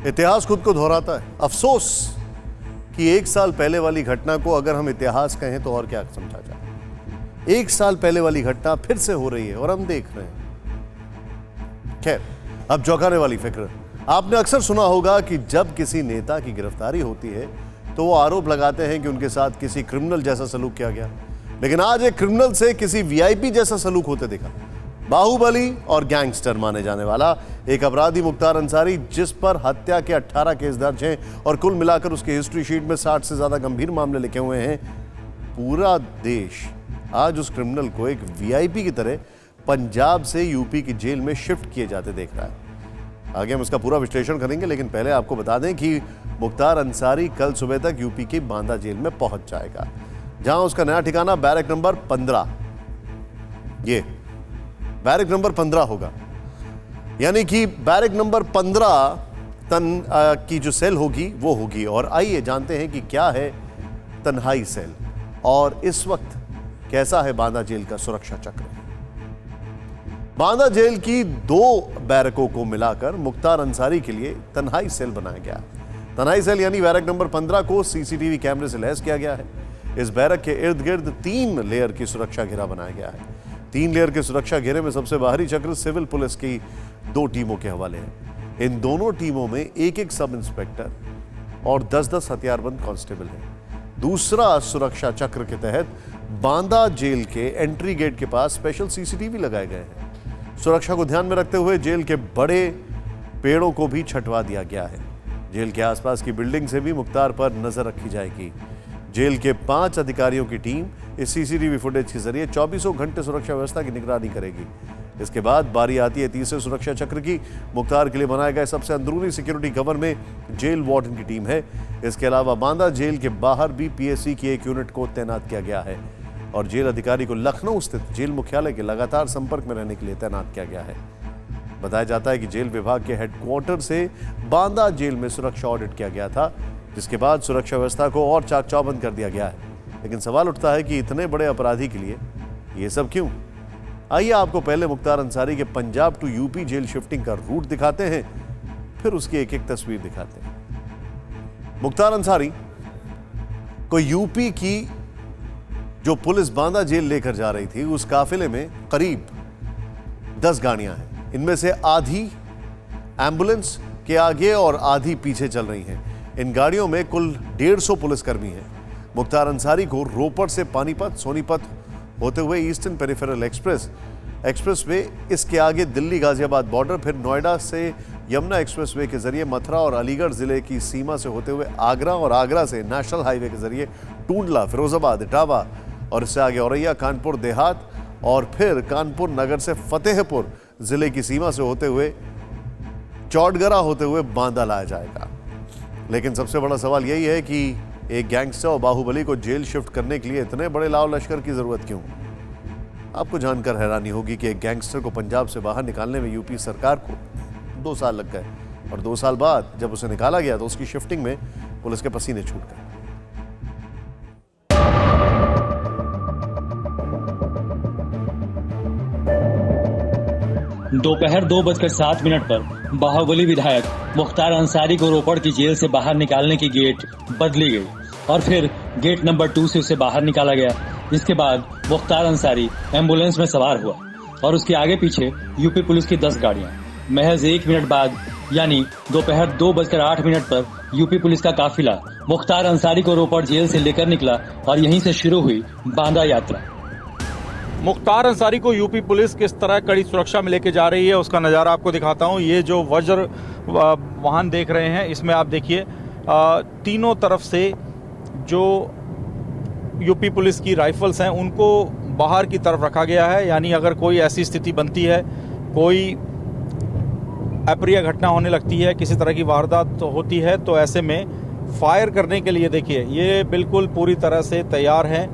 इतिहास खुद को दोहराता है। अफसोस कि 1 साल पहले वाली घटना को अगर हम इतिहास कहें तो और क्या समझा जाए। 1 साल पहले वाली घटना फिर से हो रही है और हम देख रहे हैं। खैर, अब चौंकाने वाली फिक्र। आपने अक्सर सुना होगा कि जब किसी नेता की गिरफ्तारी होती है तो वो आरोप लगाते हैं कि उनके साथ किसी क्रिमिनल जैसा सलूक किया गया, लेकिन आज एक क्रिमिनल से किसी वीआईपी जैसा सलूक होते देखा। बाहुबली और गैंगस्टर माने जाने वाला एक अपराधी मुख्तार अंसारी, जिस पर हत्या के 18 केस दर्ज हैं और कुल मिलाकर उसके हिस्ट्री शीट में 60 से ज्यादा गंभीर मामले लिखे हुए हैं। पूरा देश आज उस क्रिमिनल को एक वीआईपी की तरह पंजाब से यूपी की जेल में शिफ्ट किए जाते देख रहा है। आगे हम इसका पूरा विश्लेषण करेंगे, लेकिन पहले आपको बता दें कि मुख्तार अंसारी कल सुबह तक यूपी की बांदा जेल में पहुंच जाएगा, जहां उसका नया ठिकाना बैरक नंबर 15, ये बैरक नंबर 15 होगा। यानी कि बैरक नंबर 15 की जो सेल होगी वो होगी। और आइए जानते हैं कि क्या है तन्हाई सेल और इस वक्त कैसा है बांदा जेल का सुरक्षा चक्र। बांदा जेल की 2 बैरकों को मिलाकर मुख्तार अंसारी के लिए तन्हाई सेल बनाया गया। तन्हाई सेल यानी बैरक नंबर 15 को सीसीटीवी कैमरे से लैस किया गया है। इस बैरक के इर्द गिर्द 3 लेयर की सुरक्षा घेरा बनाया गया है। 3 लेयर के सुरक्षा घेरे में सबसे बाहरी चक्र सिविल पुलिस की 2 टीमों के हवाले है। इन दोनों टीमों में एक सब इंस्पेक्टर और 10-10 हथियारबंद कांस्टेबल हैं। दूसरा सुरक्षा चक्र के तहत बांदा जेल के एंट्री गेट के पास स्पेशल सीसीटीवी लगाए गए हैं। सुरक्षा को ध्यान में रखते हुए जेल के बड़े पेड़ों को भी छटवा दिया गया है। जेल के आसपास की बिल्डिंग से भी मुख्तार पर नजर रखी जाएगी। जेल के 5 अधिकारियों की टीम इस सीसीटीवी फुटेज के जरिए 24 घंटे सुरक्षा व्यवस्था की निगरानी करेगी। इसके बाद बारी आती है तीसरे सुरक्षा चक्र की। मुख्तार के लिए बनाए गए सबसे अंदरूनी सिक्योरिटी कवर में जेल वार्डन की टीम है। इसके अलावा बांदा जेल के बाहर भी पीएससी की एक यूनिट को तैनात किया गया है और जेल अधिकारी को लखनऊ स्थित जेल मुख्यालय के लगातार संपर्क में रहने के लिए तैनात किया गया है। बताया जाता है कि जेल विभाग के हेडक्वार्टर से बांदा जेल में सुरक्षा ऑडिट किया गया था, जिसके बाद सुरक्षा व्यवस्था को और चाक चौबंद कर दिया गया है। लेकिन सवाल उठता है कि इतने बड़े अपराधी के लिए ये सब क्यों? आइए आपको पहले मुख्तार अंसारी के Punjab to UP jail shifting का रूट दिखाते हैं, फिर उसकी एक तस्वीर दिखाते हैं। मुख्तार अंसारी को यूपी की जो पुलिस बांदा जेल लेकर जा रही थी, उस काफिले में करीब 10 गाड़ियां हैं। इनमें से आधी एम्बुलेंस के आगे और आधी पीछे चल रही हैं। इन गाड़ियों में कुल 150 पुलिसकर्मी हैं। मुख्तार अंसारी को रोपड़ से पानीपत, सोनीपत होते हुए ईस्टर्न पेरिफेरल एक्सप्रेसवे, इसके आगे दिल्ली गाजियाबाद बॉर्डर, फिर नोएडा से यमुना एक्सप्रेसवे के जरिए मथुरा और अलीगढ़ जिले की सीमा से होते हुए आगरा, और आगरा से नेशनल हाईवे के जरिए टूंडला, फिरोजाबाद, इटावा, और इससे आगे औरैया, कानपुर देहात, और फिर कानपुर नगर से फतेहपुर जिले की सीमा से होते हुए चौड़गरा होते हुए बांदा लाया जाएगा। लेकिन सबसे बड़ा सवाल यही है कि एक गैंगस्टर और बाहुबली को जेल शिफ्ट करने के लिए इतने बड़े लाव लश्कर की जरूरत क्यों? आपको जानकर हैरानी होगी कि एक गैंगस्टर को पंजाब से बाहर निकालने में यूपी सरकार को 2 साल लग गए, और 2 साल बाद जब उसे निकाला गया तो उसकी शिफ्टिंग में पुलिस के पसीने छूट गए। दोपहर 2:07 पर बाहुबली विधायक मुख्तार अंसारी को रोपड़ की जेल से बाहर निकालने की गेट बदली गई और फिर गेट नंबर 2 से उसे बाहर निकाला गया। इसके बाद मुख्तार अंसारी एम्बुलेंस में सवार हुआ और उसके आगे पीछे यूपी पुलिस की 10 गाड़ियां। महज 1 मिनट बाद यानी दोपहर 2:08 पर यूपी पुलिस का काफिला मुख्तार अंसारी को रोपड़ जेल से लेकर निकला और यहीं से शुरू हुई बांदा यात्रा। मुख्तार अंसारी को यूपी पुलिस किस तरह कड़ी सुरक्षा में लेके जा रही है उसका नज़ारा आपको दिखाता हूं। ये जो वज्र वाहन देख रहे हैं, इसमें आप देखिए तीनों तरफ से जो यूपी पुलिस की राइफल्स हैं उनको बाहर की तरफ रखा गया है। यानी अगर कोई ऐसी स्थिति बनती है, कोई अप्रिय घटना होने लगती है, किसी तरह की वारदात होती है, तो ऐसे में फायर करने के लिए देखिए ये बिल्कुल पूरी तरह से तैयार है।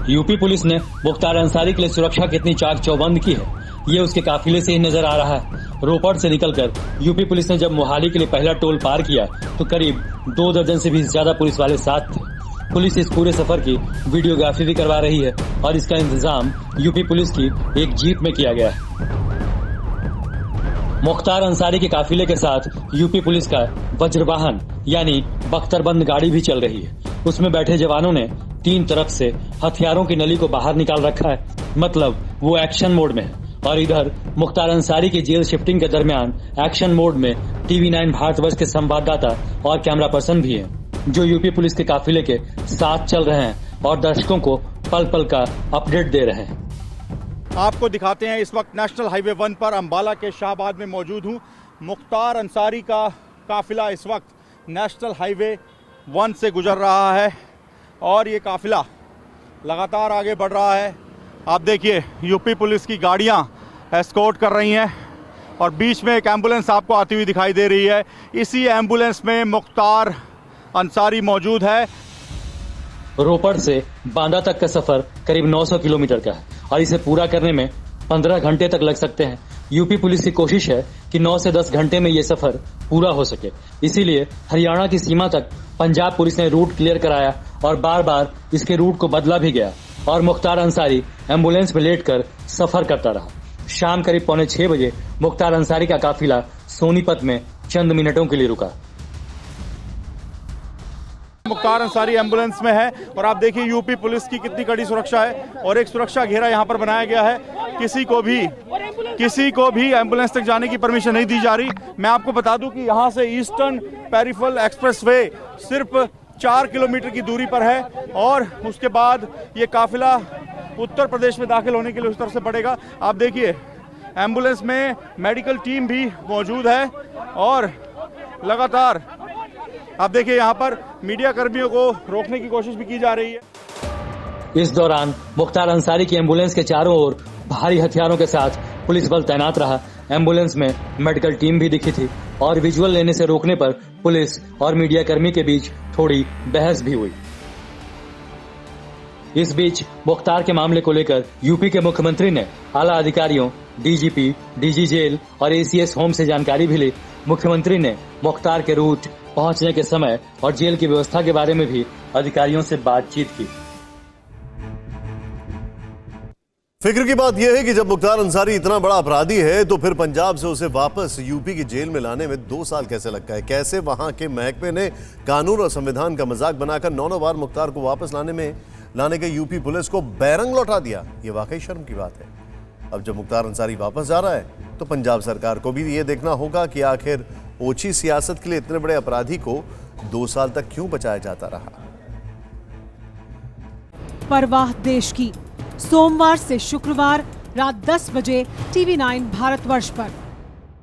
यूपी पुलिस ने मुख्तार अंसारी के लिए सुरक्षा कितनी चाक चौबंद की है, ये उसके काफिले से ही नजर आ रहा है। रोपड़ से निकलकर यूपी पुलिस ने जब मोहाली के लिए पहला टोल पार किया तो करीब 2 दर्जन से भी ज्यादा पुलिस वाले साथ थे। पुलिस इस पूरे सफर की वीडियोग्राफी भी करवा रही है और इसका इंतजाम यूपी पुलिस की एक जीप में किया गया है। मुख्तार अंसारी के काफिले के साथ यूपी पुलिस का वज्रवाहन यानी बख्तरबंद गाड़ी भी चल रही है। उसमें बैठे जवानों ने 3 तरफ से हथियारों की नली को बाहर निकाल रखा है, मतलब वो एक्शन मोड में है। और इधर मुख्तार अंसारी की जेल शिफ्टिंग के दरमियान एक्शन मोड में TV9 भारतवर्ष के संवाददाता और कैमरा पर्सन भी हैं, जो यूपी पुलिस के काफिले के साथ चल रहे हैं और दर्शकों को पल पल का अपडेट दे रहे हैं। आपको दिखाते हैं, इस वक्त नेशनल हाईवे 1 पर अंबाला के शाहबाद में मौजूद हूँ। मुख्तार अंसारी का काफिला इस वक्त नेशनल हाईवे 1 से गुजर रहा है और ये काफिला लगातार आगे बढ़ रहा है। आप देखिए, यूपी पुलिस की गाड़ियाँ एस्कॉर्ट कर रही हैं और बीच में एक एम्बुलेंस आपको आती हुई दिखाई दे रही है। इसी एम्बुलेंस में मुख्तार अंसारी मौजूद है। रोपड़ से बांदा तक का सफर करीब 900 किलोमीटर का है और इसे पूरा करने में 15 घंटे तक लग सकते हैं। यूपी पुलिस की कोशिश है कि 9 से 10 घंटे में ये सफर पूरा हो सके। इसीलिए हरियाणा की सीमा तक पंजाब पुलिस ने रूट क्लियर कराया और बार बार इसके रूट को बदला भी गया और मुख्तार अंसारी एम्बुलेंस में लेटकर सफर करता रहा। शाम करीब 5:45 बजे मुख्तार अंसारी का काफिला सोनीपत में चंद मिनटों के लिए रुका। मुख्तार अंसारी एम्बुलेंस में है और आप देखिए यूपी पुलिस की कितनी कड़ी सुरक्षा है और एक सुरक्षा घेरा यहाँ पर बनाया गया है। किसी को भी एम्बुलेंस तक जाने की परमिशन नहीं दी जा रही। मैं आपको बता दूं कि यहाँ से ईस्टर्न पेरिफेरल एक्सप्रेसवे सिर्फ 4 किलोमीटर की दूरी पर है और उसके बाद ये काफिला उत्तर प्रदेश में दाखिल होने के लिए उस तरफ से बढ़ेगा। आप देखिए, एम्बुलेंस में मेडिकल टीम भी मौजूद है और लगातार आप देखिए यहाँ पर मीडिया कर्मियों को रोकने की कोशिश भी की जा रही है। इस दौरान मुख्तार अंसारी की एम्बुलेंस के चारों ओर भारी हथियारों के साथ पुलिस बल तैनात रहा। एम्बुलेंस में मेडिकल टीम भी दिखी थी और विजुअल लेने से रोकने पर पुलिस और मीडिया कर्मी के बीच थोड़ी बहस भी हुई। इस बीच मुख्तार के मामले को लेकर यूपी के मुख्यमंत्री ने आला अधिकारियों, डीजीपी, डीजी जेल और एसीएस होम से जानकारी भी ली। मुख्यमंत्री ने मुख्तार के रूट, पहुंचने के समय और जेल की व्यवस्था के बारे में भी अधिकारियों से बातचीत की। फिक्र की बात यह है कि जब मुख्तार अंसारी इतना बड़ा अपराधी है तो फिर पंजाब से उसे वापस यूपी की जेल में लाने में 2 साल कैसे लगता है? कैसे वहां के महकमे ने कानून और संविधान का मजाक बनाकर 9 बार मुख्तार को वापस लाने के यूपी पुलिस को बैरंग लौटा दिया? ये वाकई शर्म की बात है। अब जब मुख्तार अंसारी वापस जा रहा है तो पंजाब सरकार को भी ये देखना होगा कि आखिर ओछी सियासत के लिए इतने बड़े अपराधी को 2 साल तक क्यों बचाया जाता रहा। परवाह देश की, सोमवार से शुक्रवार रात 10 बजे TV9 भारतवर्ष पर।